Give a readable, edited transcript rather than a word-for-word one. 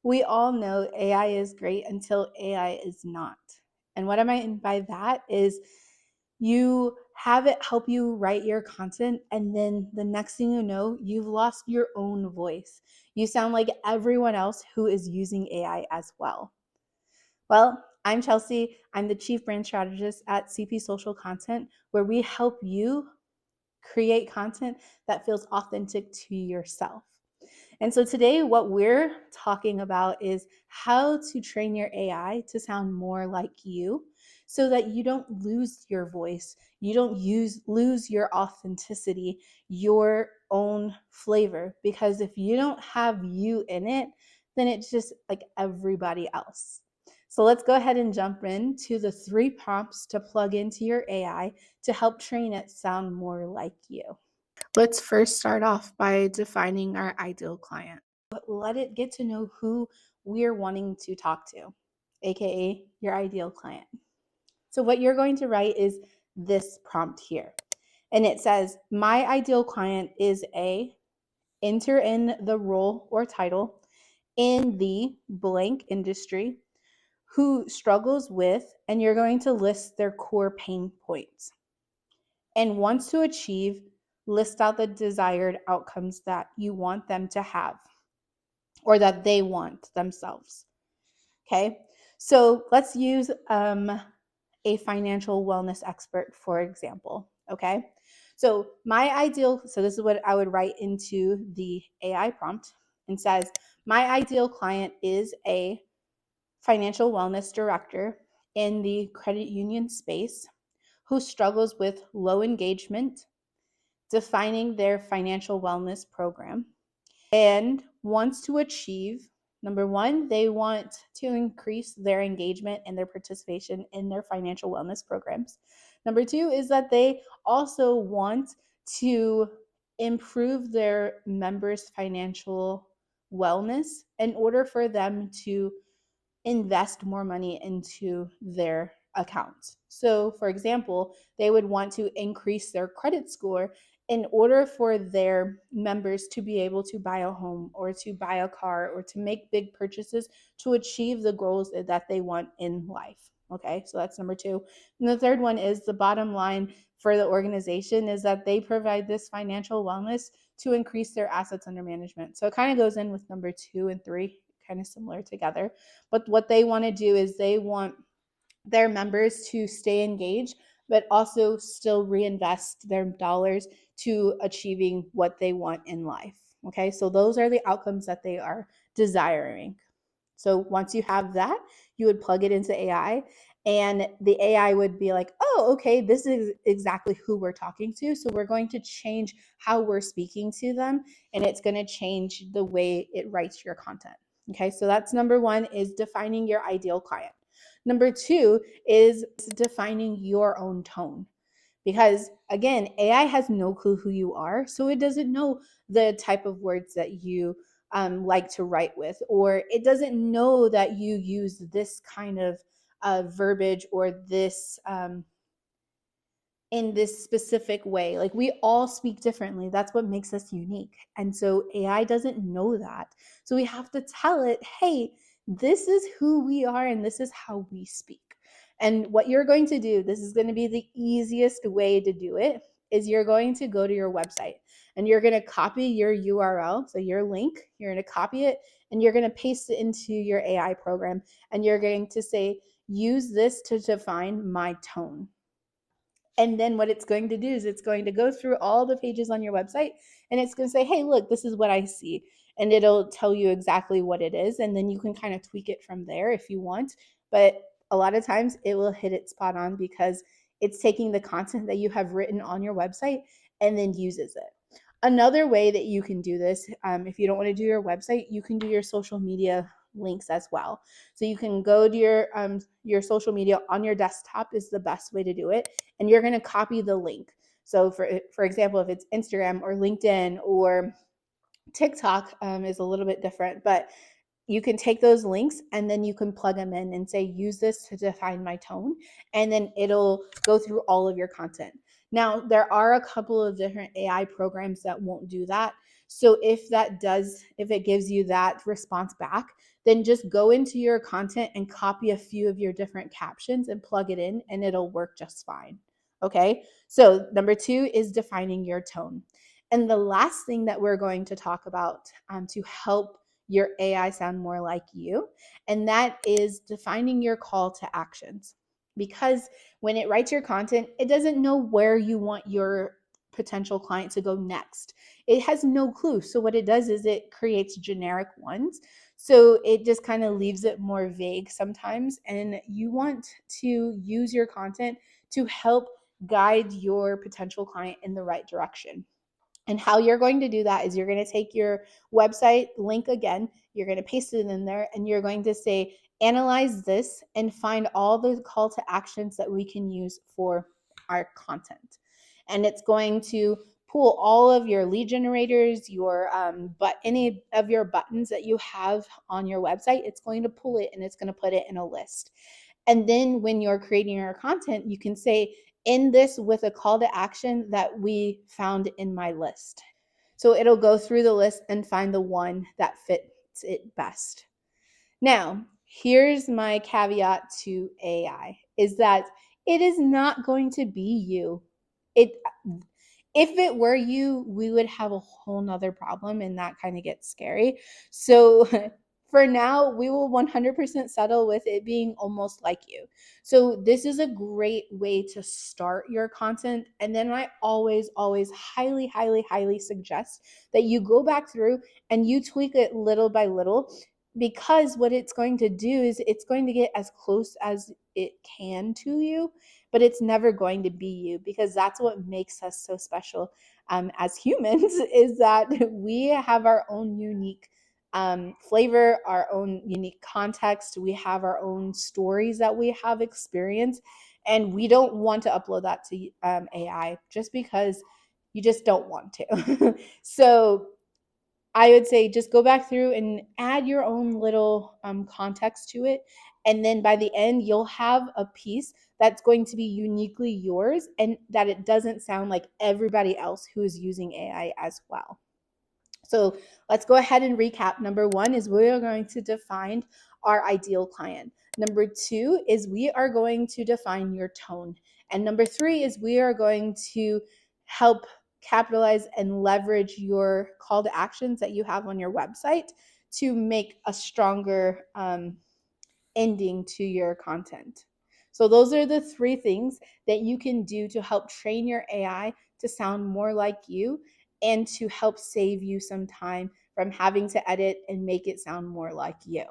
We all know AI is great until AI is not. And what I mean by that is you have it help you write your content, and then the next thing you know, you've lost your own voice. You sound like everyone else who is using AI as well. Well, I'm Chelsea. I'm the Chief Brand Strategist at CP Social Content, where we help you create content that feels authentic to yourself. And so today, what we're talking about is how to train your AI to sound more like you so that you don't lose your voice, you don't lose your authenticity, your own flavor. Because if you don't have you in it, then it's just like everybody else. So let's go ahead and jump into the 3 prompts to plug into your AI to help train it sound more like you. Let's first start off by defining our ideal client. Let it get to know who we're wanting to talk to, aka your ideal client. So what you're going to write is this prompt here. And it says, my ideal client is a, enter in the role or title in the blank industry, who struggles with, and you're going to list their core pain points, and wants to achieve, list out the desired outcomes that you want them to have or that they want themselves. Okay, so let's use a financial wellness expert, for example. Okay, so this is what I would write into the AI prompt, and says, my ideal client is a financial wellness director in the credit union space who struggles with low engagement, defining their financial wellness program, and wants to achieve, number one, they want to increase their engagement and their participation in their financial wellness programs. Number two is that they also want to improve their members' financial wellness in order for them to invest more money into their accounts. So, for example, they would want to increase their credit score in order for their members to be able to buy a home or to buy a car or to make big purchases to achieve the goals that they want in life. Okay, so that's number two. And the third one is the bottom line for the organization is that they provide this financial wellness to increase their assets under management. So it kind of goes in with number 2 and 3, kind of similar together. But what they want to do is they want their members to stay engaged, but also still reinvest their dollars to achieving what they want in life. Okay, so those are the outcomes that they are desiring. So once you have that, you would plug it into AI, and the AI would be like, oh, okay, this is exactly who we're talking to. So we're going to change how we're speaking to them, and it's going to change the way it writes your content. Okay, so that's number one, is defining your ideal client. Number two is defining your own tone. Because again, AI has no clue who you are, so it doesn't know the type of words that you like to write with, or it doesn't know that you use this kind of verbiage or this in this specific way. Like, we all speak differently. That's what makes us unique. And so AI doesn't know that. So we have to tell it, hey, this is who we are and this is how we speak. And what you're going to do, this is going to be the easiest way to do it, is you're going to go to your website and you're going to copy your URL, so your link, you're going to copy it and you're going to paste it into your AI program, and you're going to say, use this to define my tone. And then what it's going to do is it's going to go through all the pages on your website, and it's going to say, hey, look, this is what I see. And it'll tell you exactly what it is. And then you can kind of tweak it from there if you want. But a lot of times it will hit it spot on because it's taking the content that you have written on your website and then uses it. Another way that you can do this, if you don't want to do your website, you can do your social media links as well. So you can go to your social media on your desktop is the best way to do it, and you're going to copy the link. So for example, if it's Instagram or LinkedIn or TikTok, is a little bit different, but you can take those links and then you can plug them in and say, use this to define my tone, and then it'll go through all of your content. Now, there are a couple of different AI programs that won't do that. So if it gives you that response back, then just go into your content and copy a few of your different captions and plug it in, and it'll work just fine. Okay. So number 2 is defining your tone. And the last thing that we're going to talk about to help your AI sound more like you, and that is defining your call to actions. Because when it writes your content, it doesn't know where you want your potential client to go next. It has no clue. So what it does is it creates generic ones. So it just kind of leaves it more vague sometimes. And you want to use your content to help guide your potential client in the right direction. And how you're going to do that is you're going to take your website link again, you're going to paste it in there, and you're going to say, analyze this and find all the call to actions that we can use for our content. And it's going to pull all of your lead generators, but any of your buttons that you have on your website, it's going to pull it and it's going to put it in a list. And then when you're creating your content, you can say, end this with a call to action that we found in my list. So it'll go through the list and find the one that fits it best. Now, here's my caveat to AI is that it is not going to be you. It If it were you, we would have a whole nother problem, and that kind of gets scary. So for now, we will 100% settle with it being almost like you. So this is a great way to start your content. And then I always, always highly, highly, highly suggest that you go back through and you tweak it little by little, because what it's going to do is it's going to get as close as it can to you, but it's never going to be you, because that's what makes us so special as humans is that we have our own unique flavor, our own unique context. We have our own stories that we have experienced, and we don't want to upload that to AI just because you just don't want to. So I would say just go back through and add your own little context to it. And then by the end, you'll have a piece that's going to be uniquely yours, and that it doesn't sound like everybody else who is using AI as well. So let's go ahead and recap. Number 1 is we are going to define our ideal client. Number 2 is we are going to define your tone. And number 3 is we are going to help capitalize and leverage your call to actions that you have on your website to make a stronger ending to your content. So those are the 3 things that you can do to help train your AI to sound more like you, and to help save you some time from having to edit and make it sound more like you.